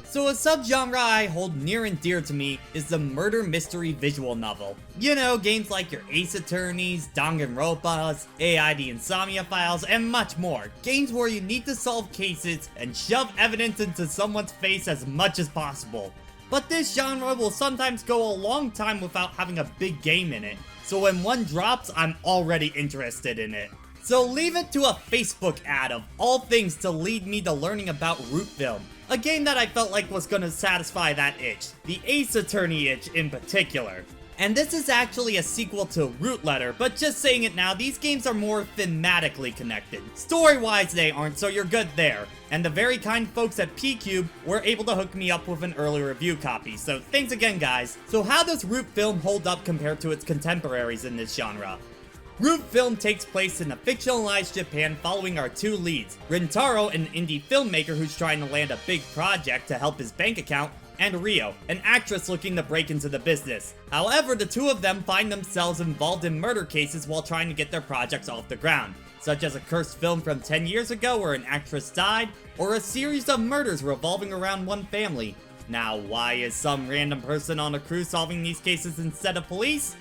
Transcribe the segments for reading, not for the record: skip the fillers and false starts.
So a subgenre I hold near and dear to me is the murder mystery visual novel. You know, games like your Ace Attorneys, Danganronpas, AI the Insomnia Files, and much more. Games where you need to solve cases and shove evidence into someone's face as much as possible. But this genre will sometimes go a long time without having a big game in it, so when one drops, I'm already interested in it. So leave it to a Facebook ad of all things to lead me to learning about Rootfilm, a game that I felt like was gonna satisfy that itch, the Ace Attorney itch in particular. And this is actually a sequel to Root Letter, but just saying it now, these games are more thematically connected. Story-wise they aren't, so you're good there. And the very kind folks at PQube were able to hook me up with an early review copy, so thanks again guys. So how does Rootfilm hold up compared to its contemporaries in this genre? Rootfilm takes place in a fictionalized Japan following our two leads, Rintaro, an indie filmmaker who's trying to land a big project to help his bank account, and Rio, an actress looking to break into the business. However, the two of them find themselves involved in murder cases while trying to get their projects off the ground, such as a cursed film from 10 years ago where an actress died, or a series of murders revolving around one family. Now, why is some random person on a crew solving these cases instead of police?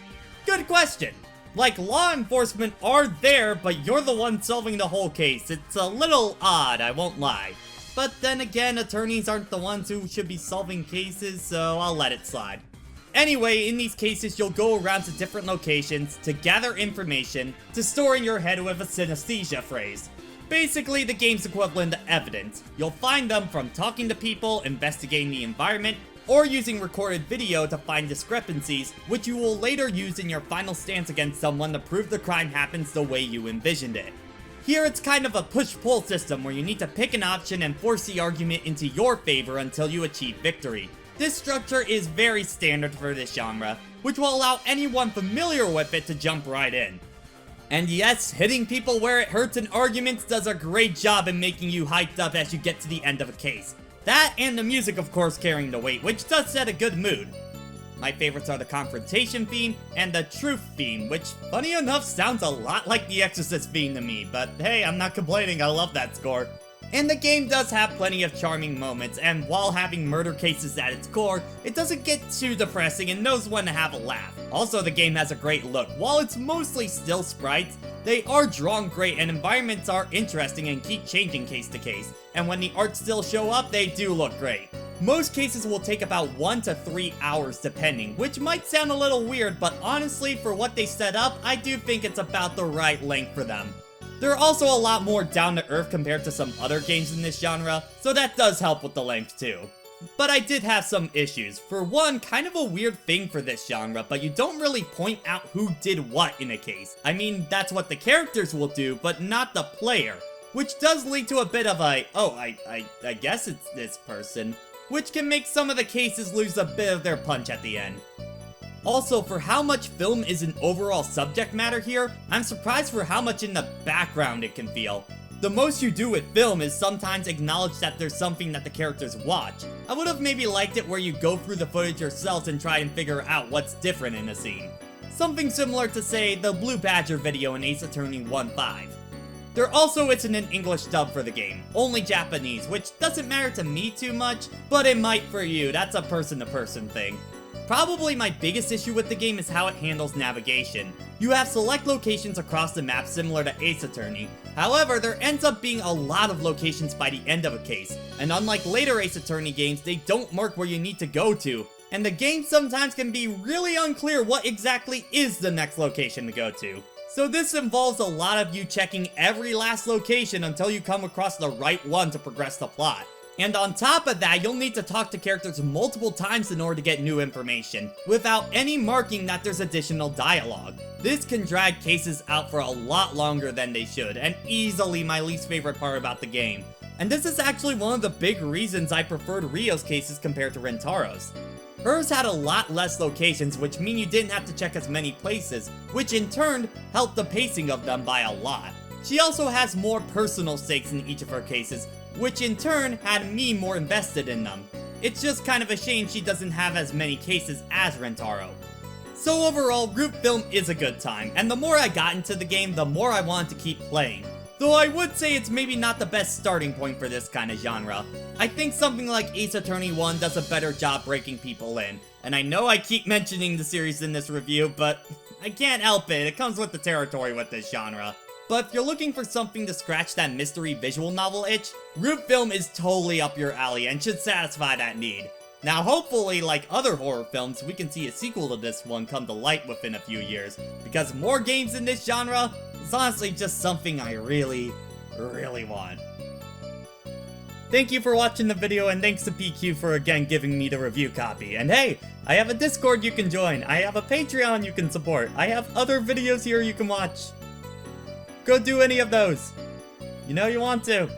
Good question! Like, law enforcement are there, but you're the one solving the whole case. It's a little odd, I won't lie. But then again, attorneys aren't the ones who should be solving cases, so I'll let it slide. Anyway, in these cases, you'll go around to different locations to gather information to store in your head with a synesthesia phrase. Basically, the game's equivalent to evidence. You'll find them from talking to people, investigating the environment, or using recorded video to find discrepancies, which you will later use in your final stance against someone to prove the crime happens the way you envisioned it. Here it's kind of a push-pull system where you need to pick an option and force the argument into your favor until you achieve victory. This structure is very standard for this genre, which will allow anyone familiar with it to jump right in. And yes, hitting people where it hurts in arguments does a great job in making you hyped up as you get to the end of a case. That and the music of course carrying the weight, which does set a good mood. My favorites are the confrontation theme and the truth theme, which funny enough sounds a lot like the Exorcist theme to me, but hey, I'm not complaining, I love that score. And the game does have plenty of charming moments, and while having murder cases at its core, it doesn't get too depressing and knows when to have a laugh. Also, the game has a great look. While it's mostly still sprites, they are drawn great and environments are interesting and keep changing case to case. And when the art stills show up, they do look great. Most cases will take about 1 to 3 hours depending, which might sound a little weird, but honestly, for what they set up, I do think it's about the right length for them. They're also a lot more down to earth compared to some other games in this genre, so that does help with the length too. But I did have some issues. For one, kind of a weird thing for this genre, but you don't really point out who did what in a case. I mean, that's what the characters will do, but not the player. Which does lead to a bit of a, oh, I guess it's this person, which can make some of the cases lose a bit of their punch at the end. Also, for how much film is an overall subject matter here, I'm surprised for how much in the background it can feel. The most you do with film is sometimes acknowledge that there's something that the characters watch. I would have maybe liked it where you go through the footage yourselves and try and figure out what's different in a scene. Something similar to, say, the Blue Badger video in Ace Attorney 1.5. There also isn't an English dub for the game, only Japanese, which doesn't matter to me too much, but it might for you, that's a person-to-person thing. Probably my biggest issue with the game is how it handles navigation. You have select locations across the map similar to Ace Attorney. However, there ends up being a lot of locations by the end of a case, and unlike later Ace Attorney games, they don't mark where you need to go to, and the game sometimes can be really unclear what exactly is the next location to go to. So this involves a lot of you checking every last location until you come across the right one to progress the plot. And on top of that, you'll need to talk to characters multiple times in order to get new information, without any marking that there's additional dialogue. This can drag cases out for a lot longer than they should, and easily my least favorite part about the game. And this is actually one of the big reasons I preferred Rio's cases compared to Rintaro's. Hers had a lot less locations, which mean you didn't have to check as many places, which in turn helped the pacing of them by a lot. She also has more personal stakes in each of her cases, which in turn had me more invested in them. It's just kind of a shame she doesn't have as many cases as Rintaro. So overall, Rootfilm is a good time, and the more I got into the game, the more I wanted to keep playing. Though I would say it's maybe not the best starting point for this kind of genre. I think something like Ace Attorney 1 does a better job breaking people in. And I know I keep mentioning the series in this review, but I can't help it. It comes with the territory with this genre. But if you're looking for something to scratch that mystery visual novel itch, Rootfilm is totally up your alley and should satisfy that need. Now hopefully, like other horror films, we can see a sequel to this one come to light within a few years, because more games in this genre is honestly just something I really want. Thank you for watching the video, and thanks to PQube for again giving me the review copy. And hey, I have a Discord you can join, I have a Patreon you can support, I have other videos here you can watch. Go do any of those. You know you want to.